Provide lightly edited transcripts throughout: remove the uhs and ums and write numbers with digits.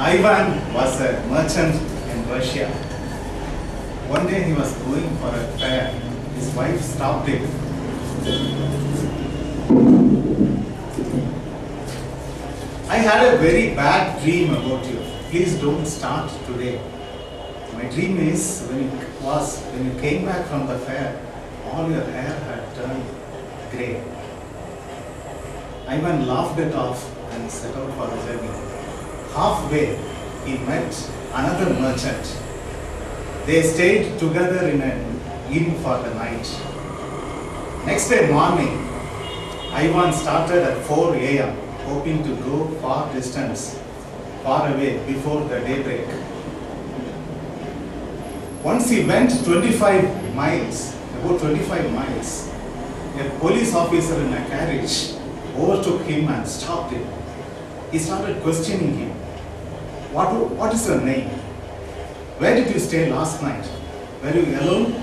Ivan was a merchant in Russia. One day he was going for a fair. His wife stopped him. I had a very bad dream about you. Please don't start today. My dream is when you came back from the fair, all your hair had turned grey. Ivan laughed it off and set out for the journey. Halfway, he met another merchant. They stayed together in an inn for the night. Next day morning, Ivan started at 4 a.m. hoping to go far away before the daybreak. Once he went about 25 miles, a police officer in a carriage overtook him and stopped him. He started questioning him. What is your name? Where did you stay last night? Were you alone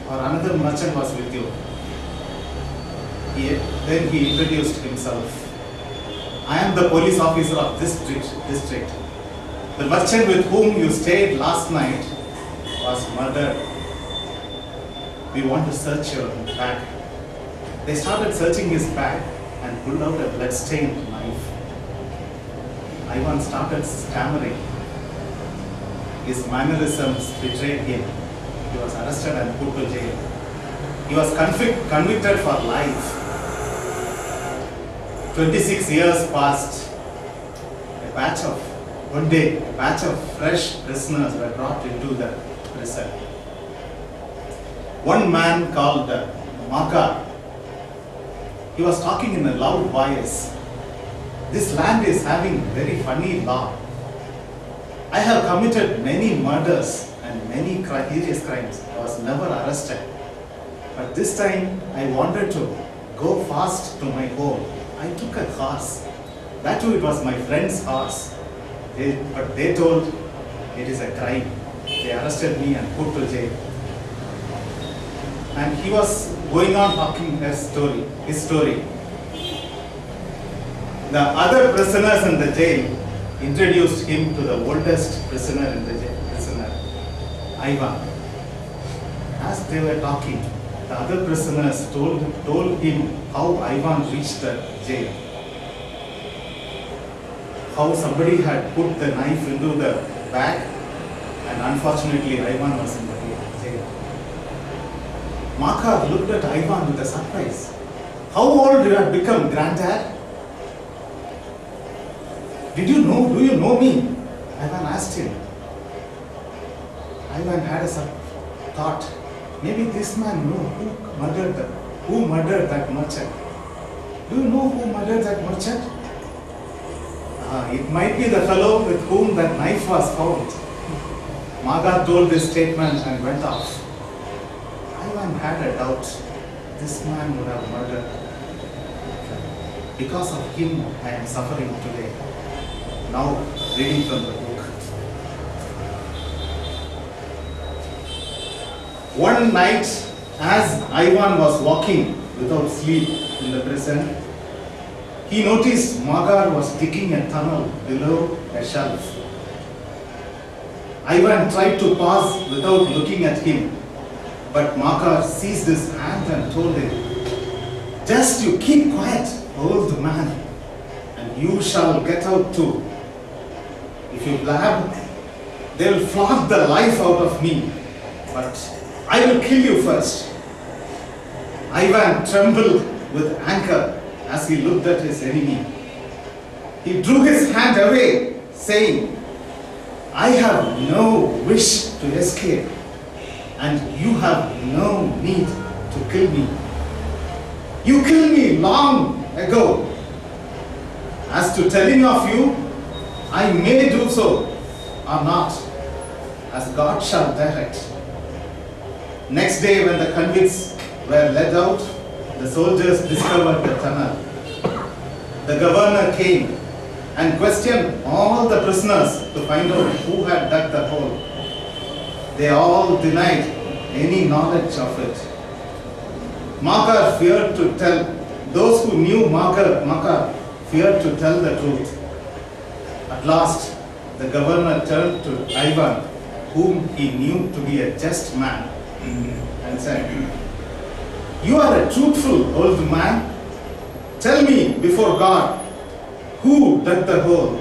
or another merchant was with you? Then he introduced himself. I am the police officer of this district. The merchant with whom you stayed last night was murdered. We want to search your bag. They started searching his bag and pulled out a blood-stained knife. Ivan started stammering. His mannerisms betrayed him. He was arrested and put to jail. He was convicted for life. 26 years passed. One day, a batch of fresh prisoners were brought into the prison. One man called Makar. He was talking in a loud voice. This land is having very funny law. I have committed many murders and many serious crimes. I was never arrested. But this time I wanted to go fast to my home. I took a horse. That too, it was my friend's horse. But they told it is a crime. They arrested me and put to jail. And he was going on talking his story. The other prisoners in the jail introduced him to the oldest prisoner in the jail, Ivan. As they were talking, the other prisoners told him how Ivan reached the jail. How somebody had put the knife into the bag and unfortunately Ivan was in the jail. Makar looked at Ivan with a surprise. How old you have become, granddad? Do you know me? Ivan asked him. Ivan had a thought. Maybe this man knew who murdered that merchant. Do you know who murdered that merchant? It might be the fellow with whom that knife was found. Makar told this statement and went off. Ivan had a doubt. This man would have murdered. Because of him, I am suffering today. Now, reading from the book. One night, as Ivan was walking without sleep in the prison, he noticed Makar was digging a tunnel below a shelf. Ivan tried to pass without looking at him, but Makar seized his hand and told him, "Just you keep quiet, old man, and you shall get out too. If you blab, they will flog the life out of me, but I will kill you first." Ivan trembled with anger as he looked at his enemy. He drew his hand away, saying, "I have no wish to escape, and you have no need to kill me. You killed me long ago. As to telling of you, I may do so or not, as God shall direct." Next day, when the convicts were led out, the soldiers discovered the tunnel. The governor came and questioned all the prisoners to find out who had dug the hole. They all denied any knowledge of it. Makar feared to tell. Those who knew Makar feared to tell the truth. At last, the governor turned to Ivan, whom he knew to be a just man, and said, "You are a truthful old man. Tell me before God, who dug the hole?"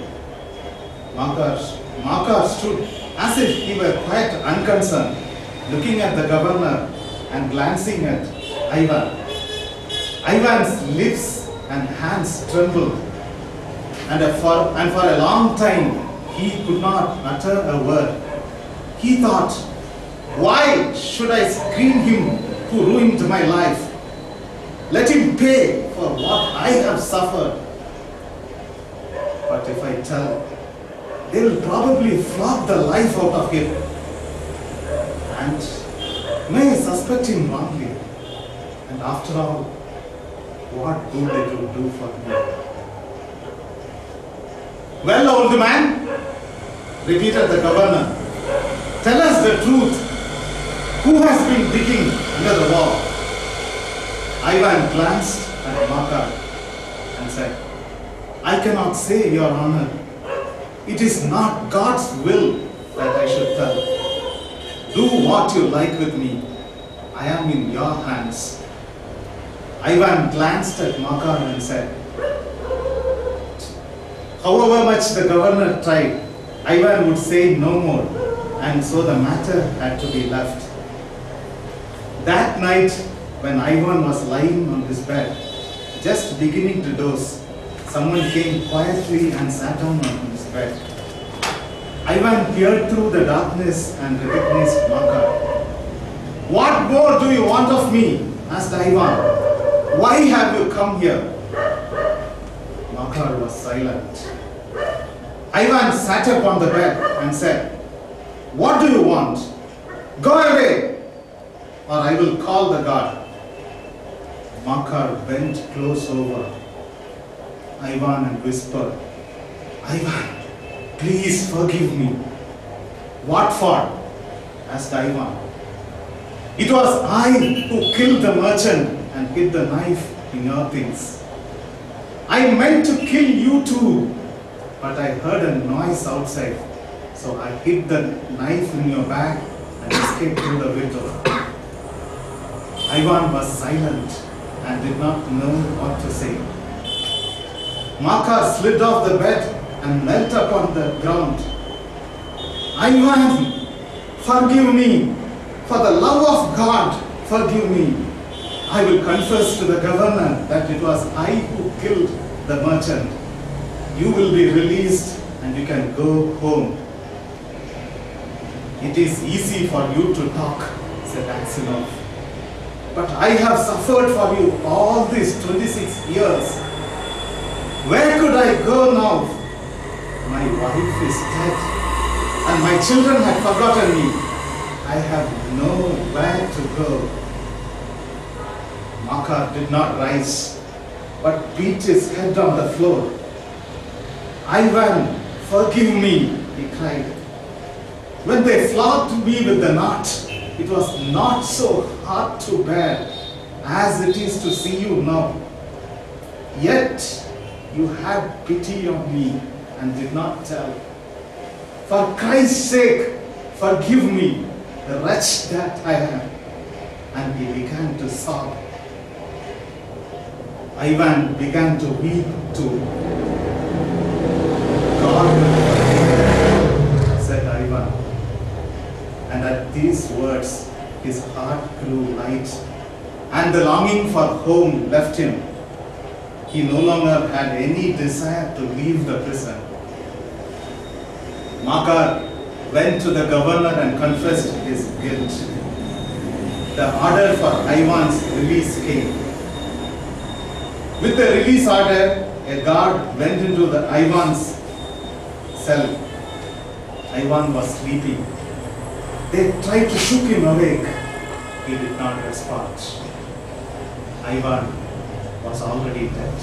Makar stood as if he were quite unconcerned, looking at the governor and glancing at Ivan. Ivan's lips and hands trembled, and for a long time he could not utter a word. He thought, "Why should I screen him who ruined my life? Let him pay for what I have suffered. But if I tell, they will probably flog the life out of him and may suspect him wrongly. And after all, what good it will do for me." "Well, old man," repeated the governor, "tell us the truth. Who has been digging under the wall?" Ivan glanced at Makar and said, "I cannot say, Your Honor. It is not God's will that I should tell. Do what you like with me. I am in your hands." Ivan glanced at Makar and said, however much the governor tried, Ivan would say no more, and so the matter had to be left. That night, when Ivan was lying on his bed, just beginning to doze, someone came quietly and sat down on his bed. Ivan peered through the darkness and recognized Makar. "What more do you want of me?" asked Ivan. "Why have you come here?" Makar was silent. Ivan sat up on the bed and said, "What do you want? Go away, or I will call the guard." Makar bent close over Ivan and whispered, "Ivan, please forgive me." "What for?" asked Ivan. "It was I who killed the merchant and hid the knife in your things. I meant to kill you too, but I heard a noise outside, so I hid the knife in your bag and escaped through the window." Ivan was silent and did not know what to say. Makar slid off the bed and knelt upon the ground. "Ivan, forgive me. For the love of God, forgive me. I will confess to the governor that it was I who killed the merchant. You will be released and you can go home." "It is easy for you to talk," said Aksinov. "But I have suffered for you all these 26 years. Where could I go now? My wife is dead and my children have forgotten me. I have nowhere to go." Makar did not rise, but beat his head on the floor. "Ivan, forgive me," he cried. "When they flogged me with the knot, it was not so hard to bear as it is to see you now. Yet you had pity on me and did not tell. For Christ's sake, forgive me, the wretch that I am." And he began to sob. Ivan began to weep too. "God will forgive," said Ivan. And at these words, his heart grew light, and the longing for home left him. He no longer had any desire to leave the prison. Makar went to the governor and confessed his guilt. The order for Ivan's release came. With the release order, a guard went into Ivan's cell. Ivan was sleeping. They tried to shook him awake. He did not respond. Ivan was already dead.